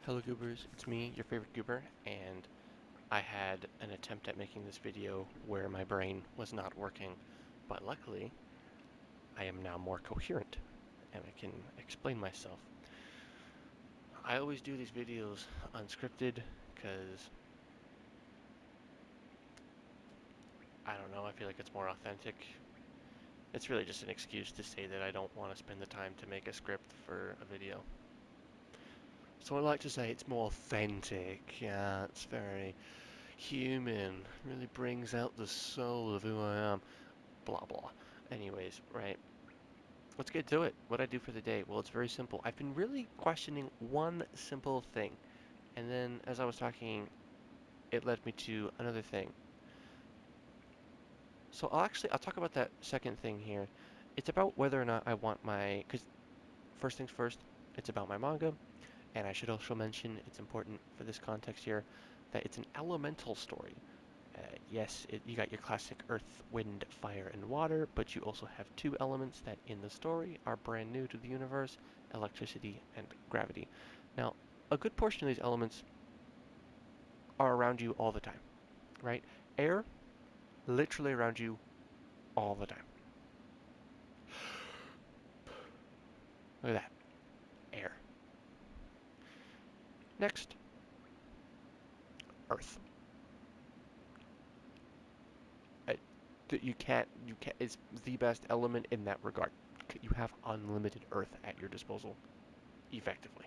Hello Goobers, it's me, your favorite Goober, and I had an attempt at making this video where my brain was not working, but luckily I am now more coherent and I can explain myself. I always do these videos unscripted because I don't know, I feel like it's more authentic. It's really just an excuse to say that I don't want to spend the time to make a script for a video. So I like to say it's more authentic, yeah, it's very human, really brings out the soul of who I am. Blah blah. Anyways, right. Let's get to it. What I do for the day? Well, it's very simple. I've been really questioning one simple thing, and then as I was talking, it led me to another thing. So I'll talk about that second thing here. It's about whether or not I want my, because first things first, it's about my manga, and I should also mention it's important for this context here that it's an elemental story. Yes, you got your classic earth, wind, fire, and water, but you also have two elements that in the story are brand new to the universe, electricity and gravity. Now, a good portion of these elements are around you all the time, right? Air, literally around you all the time. Look at that, air. Next, earth. Uh, you can't, it's the best element in that regard. You have unlimited earth at your disposal, effectively.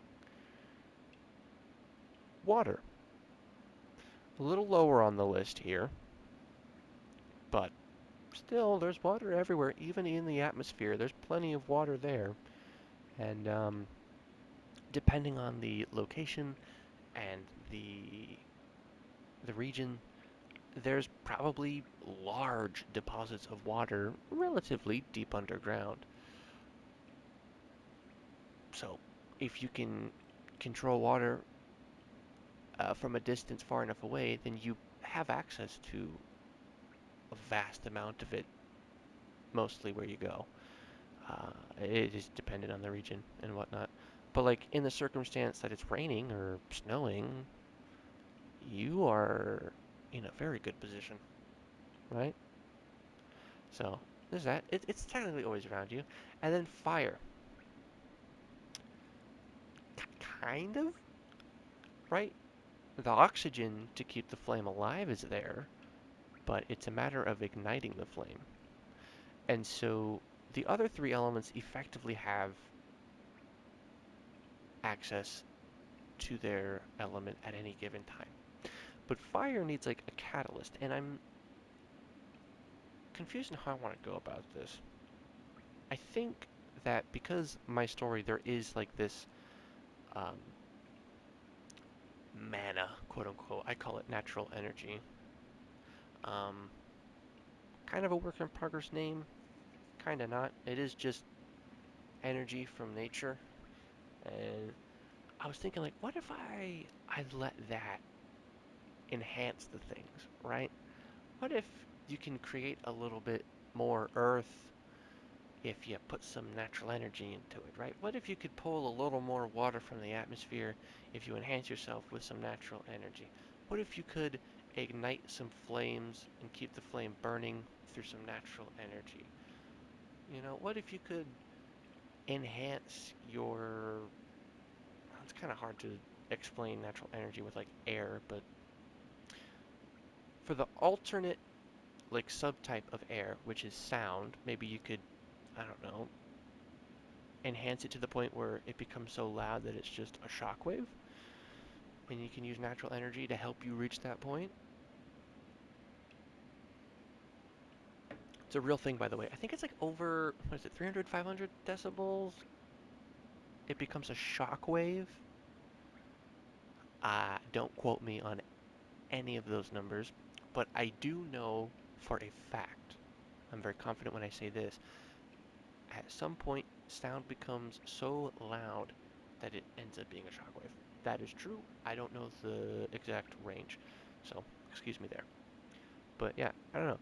Water, a little lower on the list here, but still, there's water everywhere, even in the atmosphere. There's plenty of water there. And depending on the location and the region, there's probably large deposits of water relatively deep underground. So, if you can control water from a distance far enough away, then you have access to a vast amount of it, mostly where you go. It is dependent on the region and whatnot. But like in the circumstance that it's raining or snowing, you are in a very good position, right? So there's that. It's technically always around you. And then fire, kind of, right? The oxygen to keep the flame alive is there, but it's a matter of igniting the flame. And so the other three elements effectively have access to their element at any given time. But fire needs like a catalyst, and I'm confused on how I want to go about this. I think that because my story there is like this um, mana, quote unquote, I call it natural energy. Um, Kind of a work in progress name, kind of not. It is just energy from nature, and I was thinking like, what if I let that enhance the things, right? What if you can create a little bit more earth if you put some natural energy into it, right? What if you could pull a little more water from the atmosphere if you enhance yourself with some natural energy? What if you could ignite some flames and keep the flame burning through some natural energy? You know, what if you could enhance your. It's kind of hard to explain natural energy with like air, but for the alternate like subtype of air, which is sound, maybe you could, I don't know, enhance it to the point where it becomes so loud that it's just a shockwave, and you can use natural energy to help you reach that point. It's a real thing, by the way. I think it's like over, what is it, 300, 500 decibels? It becomes a shockwave. Don't quote me on any of those numbers, but I do know for a fact, I'm very confident when I say this, at some point, sound becomes so loud that it ends up being a shockwave. That is true. I don't know the exact range, so excuse me there. But yeah, I don't know.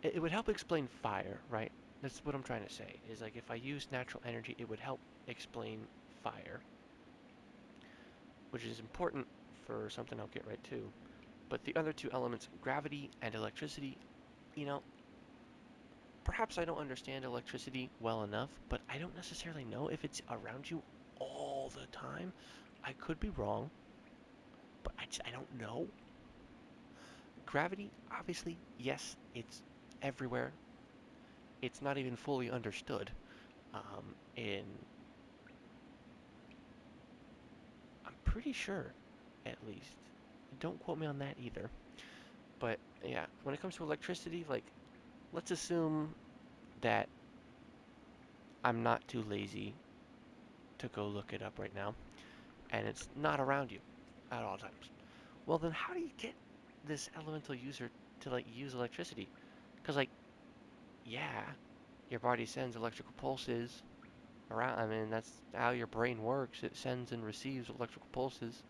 It would help explain fire, right? That's what I'm trying to say. Is like if I use natural energy, it would help explain fire. which is important for something I'll get right to. But the other two elements, gravity and electricity, you know, perhaps I don't understand electricity well enough, but I don't necessarily know if it's around you all the time. I could be wrong, but I don't know. Gravity, obviously, yes, it's everywhere. It's not even fully understood. And I'm pretty sure, at least. Don't quote me on that either. But yeah, when it comes to electricity, like, let's assume that I'm not too lazy to go look it up right now, and it's not around you at all times. Well, then how do you get this elemental user to like use electricity? Because like, yeah, your body sends electrical pulses around. I mean, that's how your brain works. It sends and receives electrical pulses.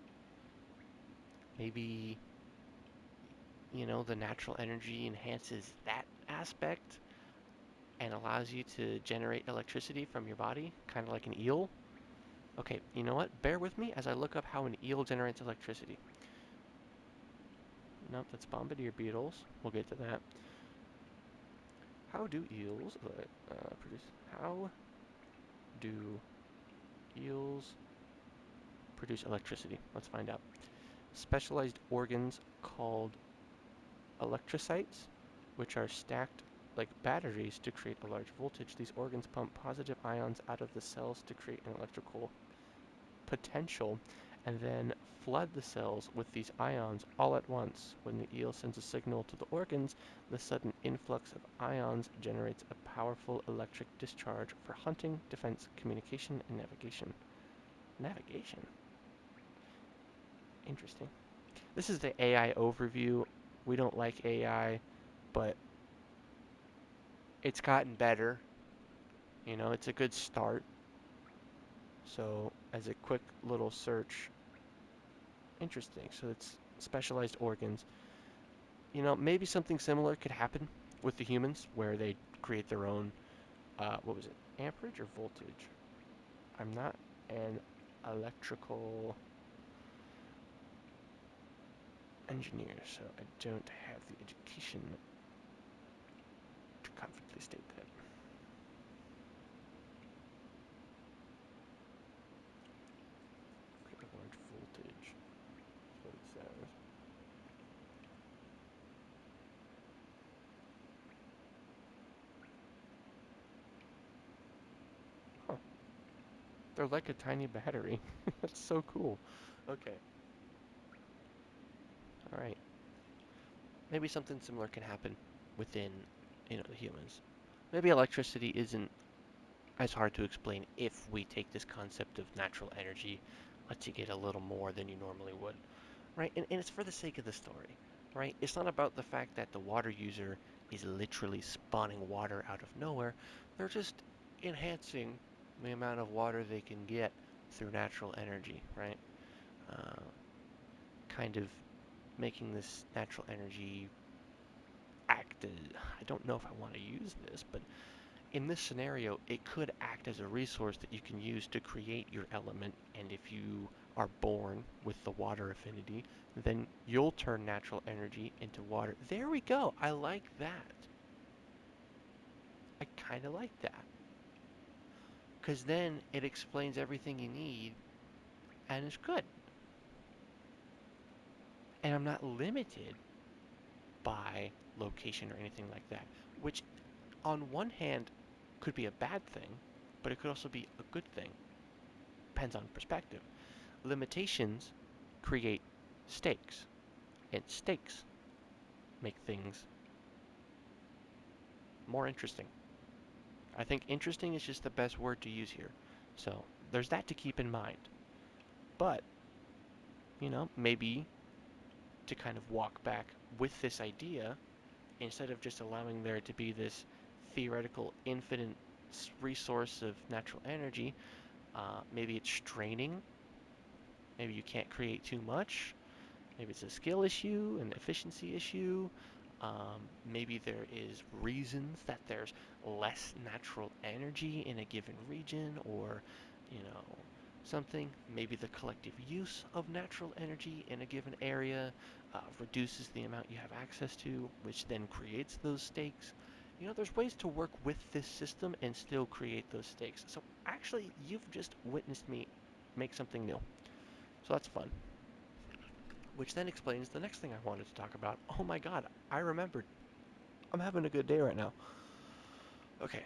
Maybe, the natural energy enhances that aspect and allows you to generate electricity from your body, kind of like an eel. Okay, you know what? Bear with me as I look up how an eel generates electricity. Nope, that's bombardier beetles. We'll get to that. How do eels produce? How do eels produce electricity? Let's find out. Specialized organs called electrocytes, which are stacked like batteries to create a large voltage. These organs pump positive ions out of the cells to create an electrical potential and then flood the cells with these ions all at once. When the eel sends a signal to the organs, the sudden influx of ions generates a powerful electric discharge for hunting, defense, communication, and navigation. Navigation? Interesting. This is the AI overview. We don't like AI, but it's gotten better. It's a good start. So, as a quick little search, interesting. So, it's specialized organs. Maybe something similar could happen with the humans where they create their own, what was it, amperage or voltage? I'm not an electrical engineer, so I don't have the education to confidently state that. Okay, a large voltage is what it says. Huh, they're like a tiny battery. That's so cool. Okay, all right. Maybe something similar can happen within, the humans. Maybe electricity isn't as hard to explain if we take this concept of natural energy, lets you get a little more than you normally would, right? And it's for the sake of the story, right? It's not about the fact that the water user is literally spawning water out of nowhere. They're just enhancing the amount of water they can get through natural energy, right? Uh, kind of making this natural energy act as, I don't know if I want to use this, but in this scenario, it could act as a resource that you can use to create your element, and if you are born with the water affinity, then you'll turn natural energy into water. There we go. I like that. I kind of like that. Because then it explains everything you need, and it's good. And I'm not limited by location or anything like that, which on one hand could be a bad thing, but it could also be a good thing. Depends on perspective. Limitations create stakes, and stakes make things more interesting. I think interesting is just the best word to use here. So there's that to keep in mind. But, maybe to kind of walk back with this idea, instead of just allowing there to be this theoretical infinite resource of natural energy, maybe it's straining. Maybe you can't create too much. Maybe it's a skill issue, an efficiency issue. Maybe there is reasons that there's less natural energy in a given region, or, you know, something. Maybe the collective use of natural energy in a given area reduces the amount you have access to, which then creates those stakes. There's ways to work with this system and still create those stakes. So actually, you've just witnessed me make something new. So that's fun. Which then explains the next thing I wanted to talk about. Oh my god, I remembered. I'm having a good day right now. Okay,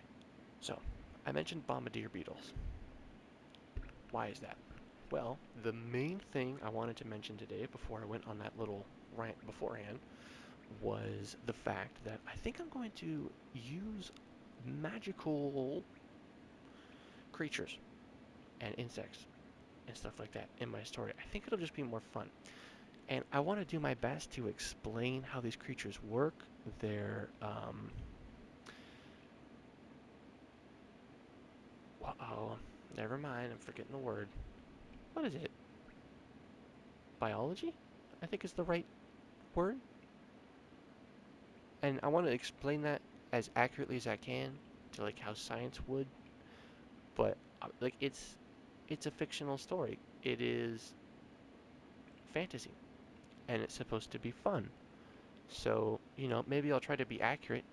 so I mentioned bombardier beetles. Why is that? Well, the main thing I wanted to mention today before I went on that little rant beforehand was the fact that I think I'm going to use magical creatures and insects and stuff like that in my story. I think it'll just be more fun. And I want to do my best to explain how these creatures work, their, oh, never mind, I'm forgetting the word. What is it? Biology? I think is the right word. And I want to explain that as accurately as I can to like how science would, but like it's a fictional story. It is fantasy and it's supposed to be fun. So, maybe I'll try to be accurate.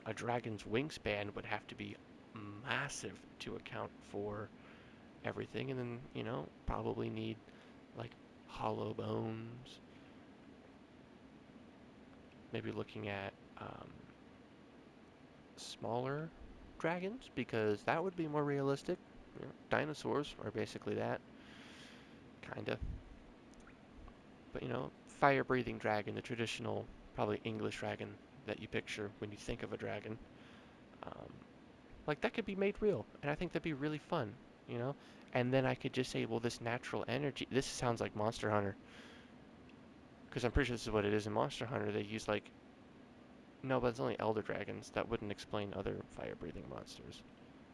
A dragon's wingspan would have to be massive to account for everything and then, probably need like hollow bones, maybe looking at smaller dragons because that would be more realistic. Dinosaurs are basically that, kinda. But fire-breathing dragon, the traditional, probably English dragon that you picture when you think of a dragon, um, like that could be made real, and I think that'd be really fun, you know. And then I could just say, well, this natural energy. This sounds like Monster Hunter, because I'm pretty sure this is what it is in Monster Hunter. They use like no, but it's only elder dragons. That wouldn't explain other fire-breathing monsters.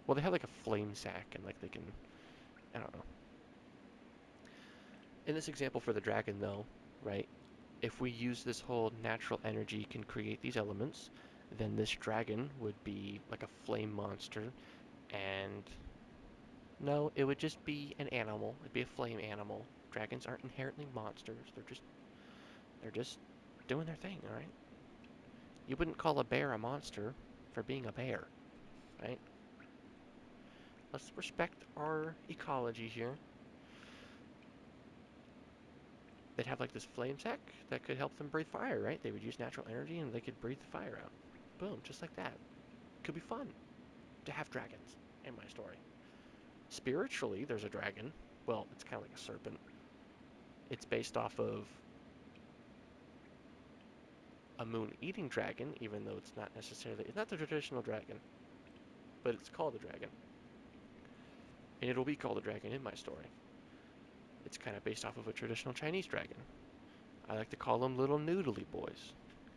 Well, they have like a flame sack, and like they can, I don't know. In this example for the dragon, though, right? If we use this whole natural energy can create these elements, then this dragon would be like a flame monster. And no, it would just be an animal. It'd be a flame animal. Dragons aren't inherently monsters. They're just doing their thing, all right? You wouldn't call a bear a monster for being a bear, right? Let's respect our ecology here. They'd have like this flame sack that could help them breathe fire, right? They would use natural energy and they could breathe the fire out. Boom, just like that. Could be fun to have dragons in my story. Spiritually, there's a dragon. Well, it's kind of like a serpent. It's based off of a moon-eating dragon, even though it's not necessarily, it's not the traditional dragon, but it's called a dragon. And it'll be called a dragon in my story. It's kind of based off of a traditional Chinese dragon. I like to call them little noodly boys,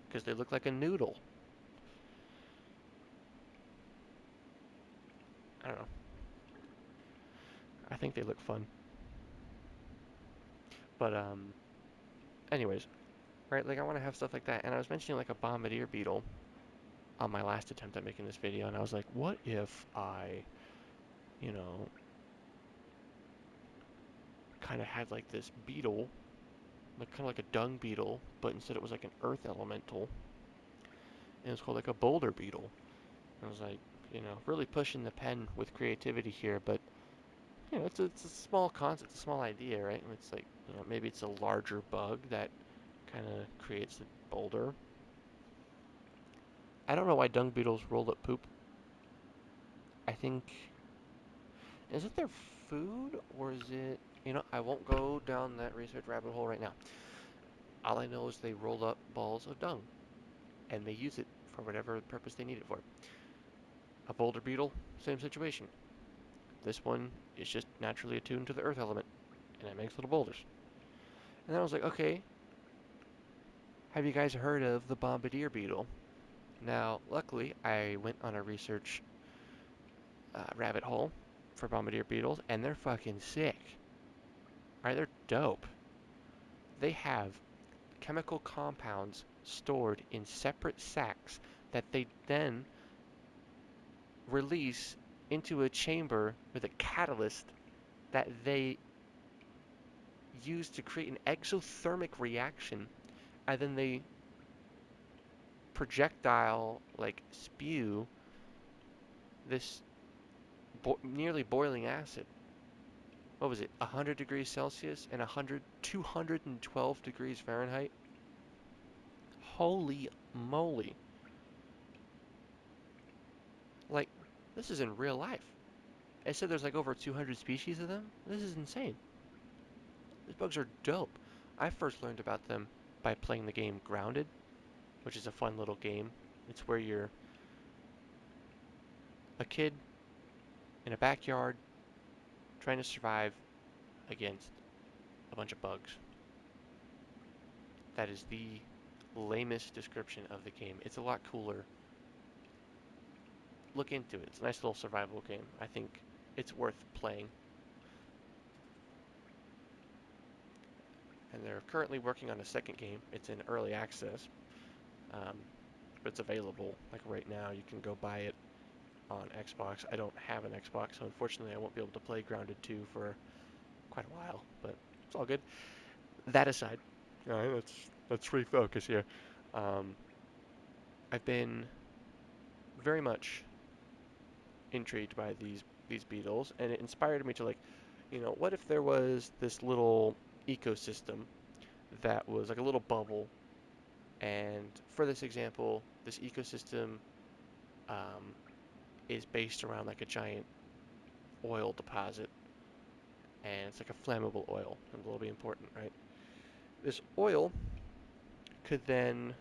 because they look like a noodle. I don't know. I think they look fun. But, anyways, right, like I want to have stuff like that. And I was mentioning like a bombardier beetle on my last attempt at making this video, and I was like, what if I, you know, kind of had like this beetle, like kind of like a dung beetle, but instead it was like an earth elemental, and it's called like a boulder beetle. And I was like, really pushing the pen with creativity here, but it's a small concept, it's a small idea, right? And it's like, maybe it's a larger bug that kind of creates the boulder. I don't know why dung beetles roll up poop. I think, is it their food or is it, I won't go down that research rabbit hole right now. All I know is they roll up balls of dung and they use it for whatever purpose they need it for. A boulder beetle, same situation. This one is just naturally attuned to the earth element and it makes little boulders. And then I was like, okay, have you guys heard of the bombardier beetle? Now, luckily, I went on a research rabbit hole for bombardier beetles and they're fucking sick. Alright, they're dope. They have chemical compounds stored in separate sacs that they then release into a chamber with a catalyst that they used to create an exothermic reaction, and then they projectile like spew this nearly boiling acid. What was it? 100 degrees Celsius and 212 degrees Fahrenheit. Holy moly! Like, this is in real life. It said there's like over 200 species of them. This is insane. These bugs are dope. I first learned about them by playing the game Grounded, which is a fun little game. It's where you're a kid in a backyard trying to survive against a bunch of bugs. That is the lamest description of the game. It's a lot cooler. Look into it. It's a nice little survival game. I think it's worth playing. And they're currently working on a second game. It's in early access, um, but it's available like right now. You can go buy it on Xbox. I don't have an Xbox, so unfortunately I won't be able to play Grounded 2 for quite a while, but it's all good. That aside, all right, let's refocus here. Um, I've been very much intrigued by these beetles, and it inspired me to like, what if there was this little ecosystem that was like a little bubble, and for this example, this ecosystem um, is based around like a giant oil deposit, and it's like a flammable oil, and it'll be important, right? This oil could then,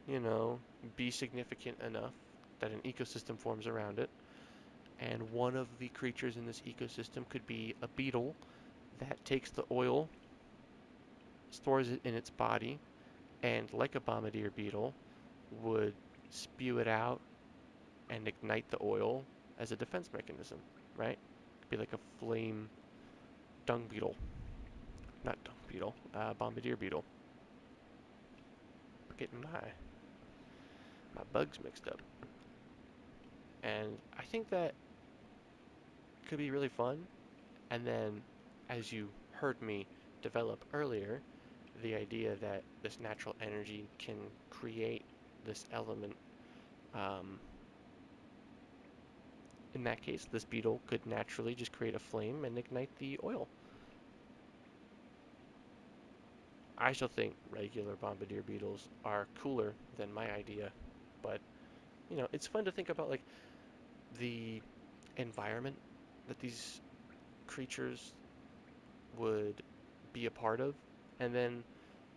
you know, be significant enough that an ecosystem forms around it, and one of the creatures in this ecosystem could be a beetle that takes the oil, stores it in its body, and like a bombardier beetle, would spew it out and ignite the oil as a defense mechanism, right? It'd be like a flame dung beetle, not dung beetle, bombardier beetle. Getting my bugs mixed up, and I think that could be really fun. And then, as you heard me develop earlier, the idea that this natural energy can create this element. Um, in that case, this beetle could naturally just create a flame and ignite the oil. I still think regular bombardier beetles are cooler than my idea, but it's fun to think about like the environment that these creatures would be a part of, and then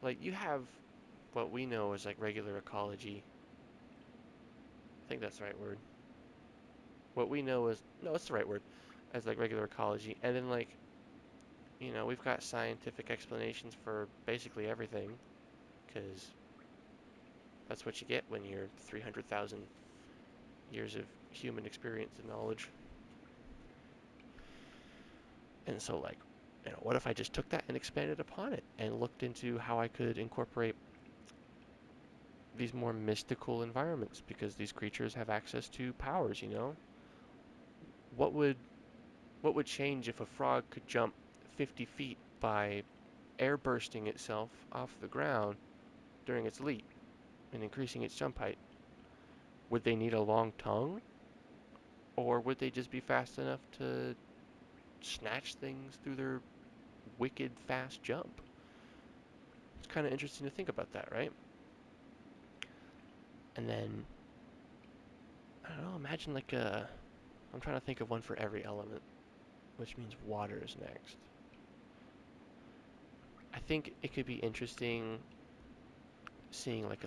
like you have what we know as like regular ecology. I think that's the right word. What we know is no, it's the right word, as like regular ecology, and then like we've got scientific explanations for basically everything, because that's what you get when you're 300,000 years of human experience and knowledge. And so, like, what if I just took that and expanded upon it and looked into how I could incorporate these more mystical environments because these creatures have access to powers. What would what would change if a frog could jump 50 feet by air bursting itself off the ground during its leap and increasing its jump height? Would they need a long tongue, or would they just be fast enough to snatch things through their wicked fast jump? It's kind of interesting to think about that, right? And then, I don't know, imagine like I'm trying to think of one for every element, which means water is next. I think it could be interesting seeing like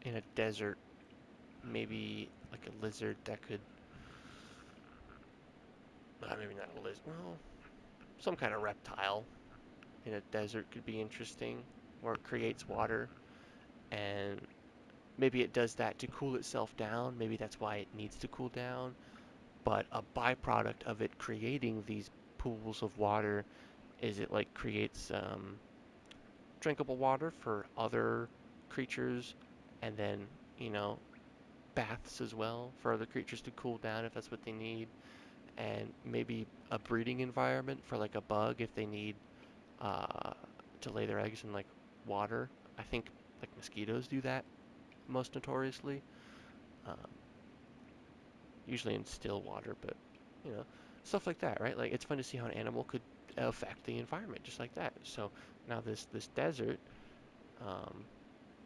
in a desert, maybe like a lizard that could, maybe not a lizard, well, some kind of reptile in a desert could be interesting, where it creates water, and maybe it does that to cool itself down. Maybe that's why it needs to cool down. But a byproduct of it creating these pools of water is it like creates drinkable water for other creatures, and then you know baths as well for other creatures to cool down if that's what they need. and maybe a breeding environment for like a bug if they need uh, to lay their eggs in like water. I think like mosquitoes do that most notoriously, um, usually in still water, but you know, stuff like that, right? Like it's fun to see how an animal could affect the environment just like that. So now this desert, um,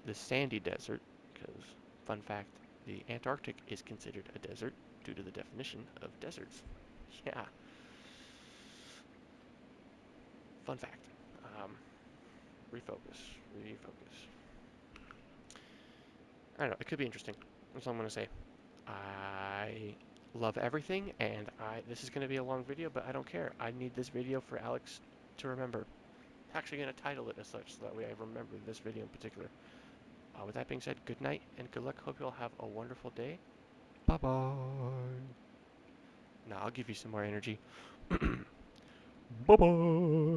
this sandy desert, because fun fact, the Antarctic is considered a desert due to the definition of deserts. Yeah, fun fact. Um, refocus. I don't know. It could be interesting. That's all I'm gonna say. I love everything, and this is gonna be a long video, but I don't care. I need this video for Alex to remember. I'm actually gonna title it as such, so that way I remember this video in particular. With that being said, good night and good luck. Hope you all have a wonderful day. Bye bye. Now I'll give you some more energy. Bye bye.